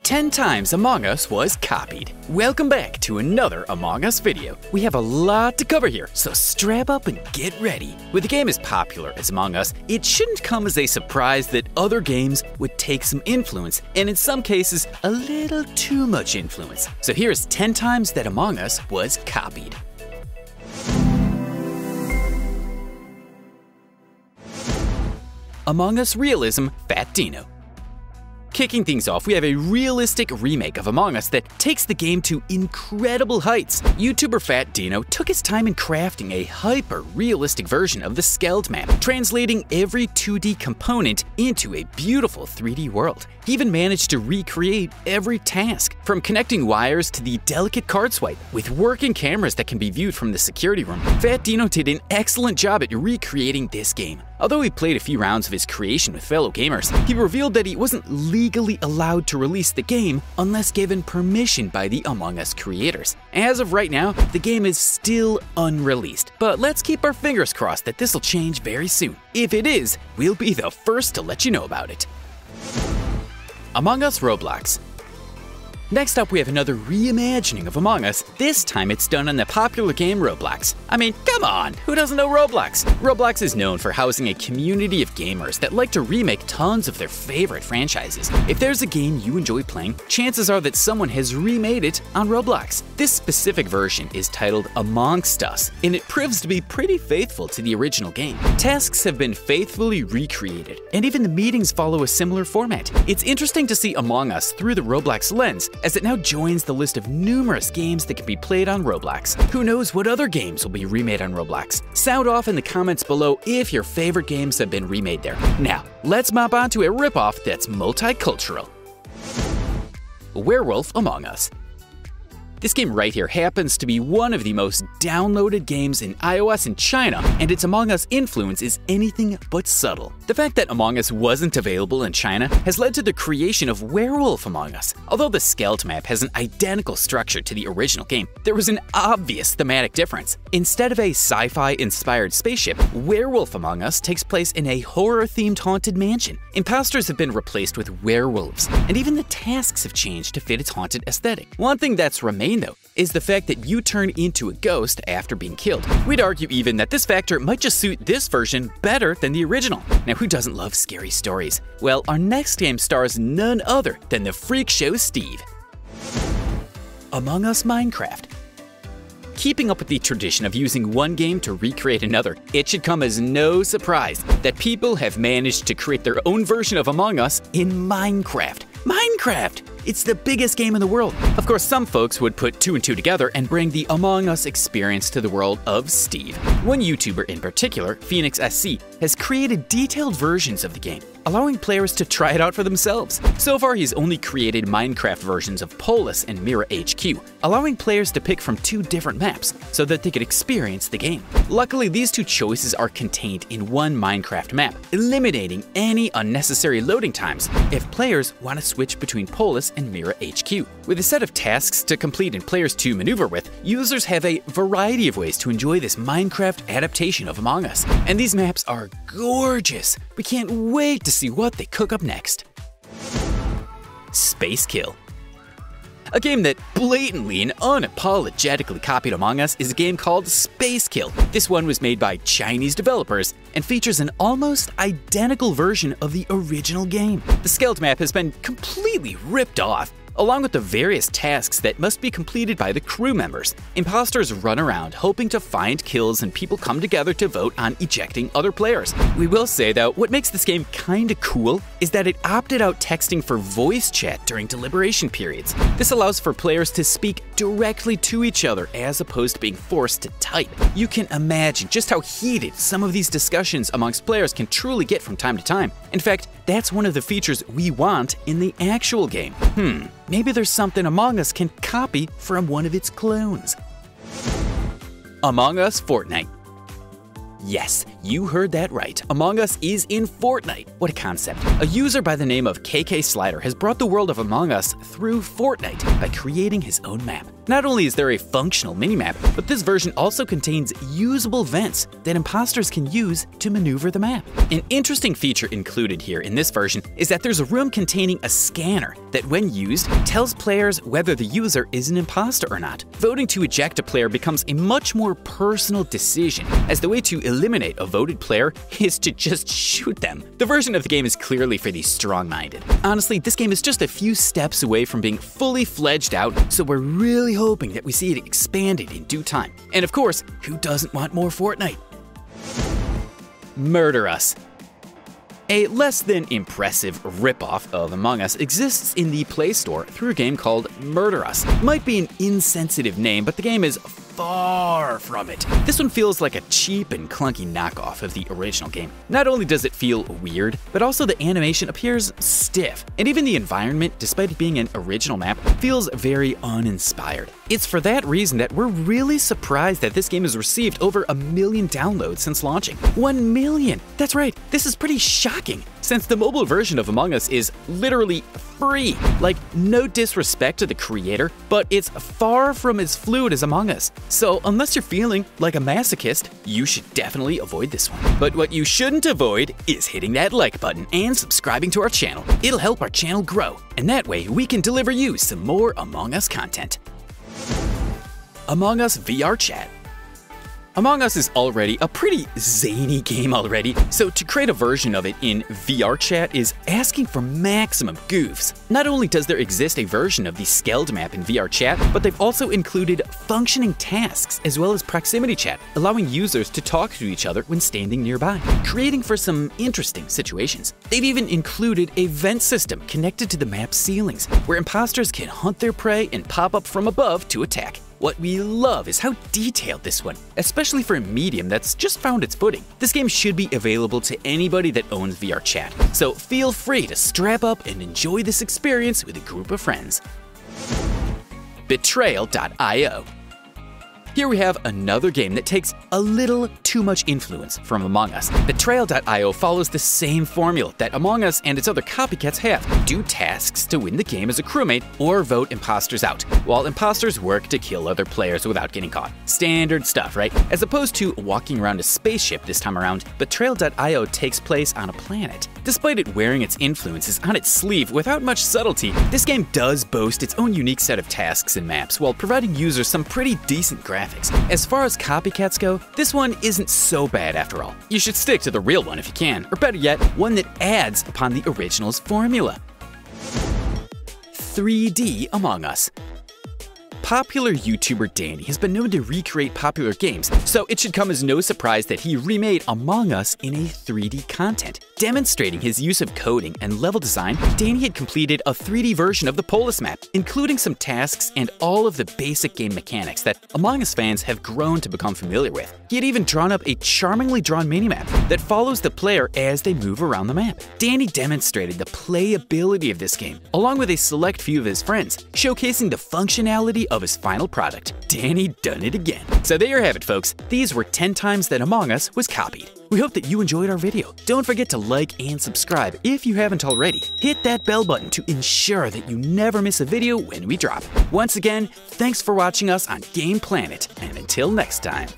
10 times Among Us was copied. Welcome back to another Among Us video. We have a lot to cover here, so strap up and get ready. With a game as popular as Among Us, it shouldn't come as a surprise that other games would take some influence, and in some cases, a little too much influence. So here's 10 times that Among Us was copied. Among Us Realism Fat Dino. Kicking things off, we have a realistic remake of Among Us that takes the game to incredible heights. YouTuber Fat Dino took his time in crafting a hyper-realistic version of the skeld map, translating every 2D component into a beautiful 3D world. He even managed to recreate every task, from connecting wires to the delicate card swipe, with working cameras that can be viewed from the security room. Fat Dino did an excellent job at recreating this game. Although he played a few rounds of his creation with fellow gamers, he revealed that he wasn't legally allowed to release the game unless given permission by the Among Us creators. As of right now, the game is still unreleased, but let's keep our fingers crossed that this will change very soon. If it is, we'll be the first to let you know about it. Among Us Roblox. Next up, we have another reimagining of Among Us. This time it's done on the popular game Roblox. I mean, come on, who doesn't know Roblox? Roblox is known for housing a community of gamers that like to remake tons of their favorite franchises. If there's a game you enjoy playing, chances are that someone has remade it on Roblox. This specific version is titled Amongst Us, and it proves to be pretty faithful to the original game. Tasks have been faithfully recreated, and even the meetings follow a similar format. It's interesting to see Among Us through the Roblox lens, as it now joins the list of numerous games that can be played on Roblox. Who knows what other games will be remade on Roblox? Sound off in the comments below if your favorite games have been remade there. Now, let's mop on to a ripoff that's multicultural. Werewolf Among Us. This game right here happens to be one of the most downloaded games in iOS in China, and its Among Us influence is anything but subtle. The fact that Among Us wasn't available in China has led to the creation of Werewolf Among Us. Although the skeld map has an identical structure to the original game, there was an obvious thematic difference. Instead of a sci-fi inspired spaceship, Werewolf Among Us takes place in a horror-themed haunted mansion. Imposters have been replaced with werewolves, and even the tasks have changed to fit its haunted aesthetic. One thing that's remained though, is the fact that you turn into a ghost after being killed. We'd argue even that this factor might just suit this version better than the original. Now, who doesn't love scary stories? Well, our next game stars none other than the freak show Steve. Among Us Minecraft. Keeping up with the tradition of using one game to recreate another, it should come as no surprise that people have managed to create their own version of Among Us in Minecraft. Minecraft! It's the biggest game in the world. Of course, some folks would put 2 and 2 together and bring the Among Us experience to the world of Steve. One YouTuber in particular, Phoenix SC, has created detailed versions of the game, allowing players to try it out for themselves. So far, he's only created Minecraft versions of Polis and Mira HQ, allowing players to pick from 2 different maps so that they could experience the game. Luckily, these 2 choices are contained in one Minecraft map, eliminating any unnecessary loading times if players want to switch between Polis and Mira HQ. With a set of tasks to complete and players to maneuver with, users have a variety of ways to enjoy this Minecraft adaptation of Among Us. And these maps are gorgeous. We can't wait to see what they cook up next. Space Kill. A game that blatantly and unapologetically copied Among Us is a game called Space Kill. This one was made by Chinese developers and features an almost identical version of the original game. The skeld map has been completely ripped off, along with the various tasks that must be completed by the crew members. Imposters run around hoping to find kills, and people come together to vote on ejecting other players. We will say though, what makes this game kinda cool is that it opted out texting for voice chat during deliberation periods. This allows for players to speak directly to each other as opposed to being forced to type. You can imagine just how heated some of these discussions amongst players can truly get from time to time. In fact, that's one of the features we want in the actual game. Maybe there's something Among Us can copy from one of its clones. Among Us Fortnite. Yes, You heard that right. Among Us is in Fortnite. What a concept. A user by the name of KK Slider has brought the world of Among Us through Fortnite by creating his own map. Not only is there a functional minimap, but this version also contains usable vents that imposters can use to maneuver the map. An interesting feature included here in this version is that there's a room containing a scanner that, when used, tells players whether the user is an imposter or not. Voting to eject a player becomes a much more personal decision, as the way to eliminate a voted player is to just shoot them. The version of the game is clearly for the strong-minded. Honestly, this game is just a few steps away from being fully fledged out, so we're really hoping that we see it expanded in due time. And of course, who doesn't want more Fortnite? Murder Us. A less than impressive ripoff of Among Us exists in the Play Store through a game called Murder Us. Might be an insensitive name, but the game is far from it. This one feels like a cheap and clunky knockoff of the original game. Not only does it feel weird, but also the animation appears stiff, and even the environment, despite it being an original map, feels very uninspired. It's for that reason that we're really surprised that this game has received over 1 million downloads since launching. 1 million! That's right, this is pretty shocking, since the mobile version of Among Us is literally free. Like, no disrespect to the creator, but it's far from as fluid as Among Us. So unless you're feeling like a masochist, you should definitely avoid this one. But what you shouldn't avoid is hitting that like button and subscribing to our channel. It'll help our channel grow, and that way we can deliver you some more Among Us content. Among Us VR Chat. Among Us is already a pretty zany game already, so to create a version of it in VR Chat is asking for maximum goofs. Not only does there exist a version of the Skeld map in VR Chat, but they've also included functioning tasks as well as proximity chat, allowing users to talk to each other when standing nearby, creating for some interesting situations. They've even included a vent system connected to the map's ceilings, where imposters can hunt their prey and pop up from above to attack. What we love is how detailed this one, especially for a medium that's just found its footing. This game should be available to anybody that owns VR Chat, so feel free to strap up and enjoy this experience with a group of friends. Betrayal.io. Here we have another game that takes a little too much influence from Among Us. Trailio follows the same formula that Among Us and its other copycats have. Do tasks to win the game as a crewmate or vote imposters out, while imposters work to kill other players without getting caught. Standard stuff, right? As opposed to walking around a spaceship this time around, Betrayal.io takes place on a planet. Despite it wearing its influences on its sleeve without much subtlety, this game does boast its own unique set of tasks and maps while providing users some pretty decent graphics. As far as copycats go, this one isn't so bad after all. You should stick to the real one if you can, or better yet, one that adds upon the original's formula. 3D Among Us. Popular YouTuber Danny has been known to recreate popular games, so it should come as no surprise that he remade Among Us in a 3D content. Demonstrating his use of coding and level design, Danny had completed a 3D version of the Polis map, including some tasks and all of the basic game mechanics that Among Us fans have grown to become familiar with. He had even drawn up a charmingly drawn minimap that follows the player as they move around the map. Danny demonstrated the playability of this game, along with a select few of his friends, showcasing the functionality of his final product. Danny done it again. So there you have it, folks. These were 10 times that Among Us was copied. We hope that you enjoyed our video. Don't forget to like and subscribe if you haven't already. Hit that bell button to ensure that you never miss a video when we drop. Once again, thanks for watching us on Game Planet, and until next time.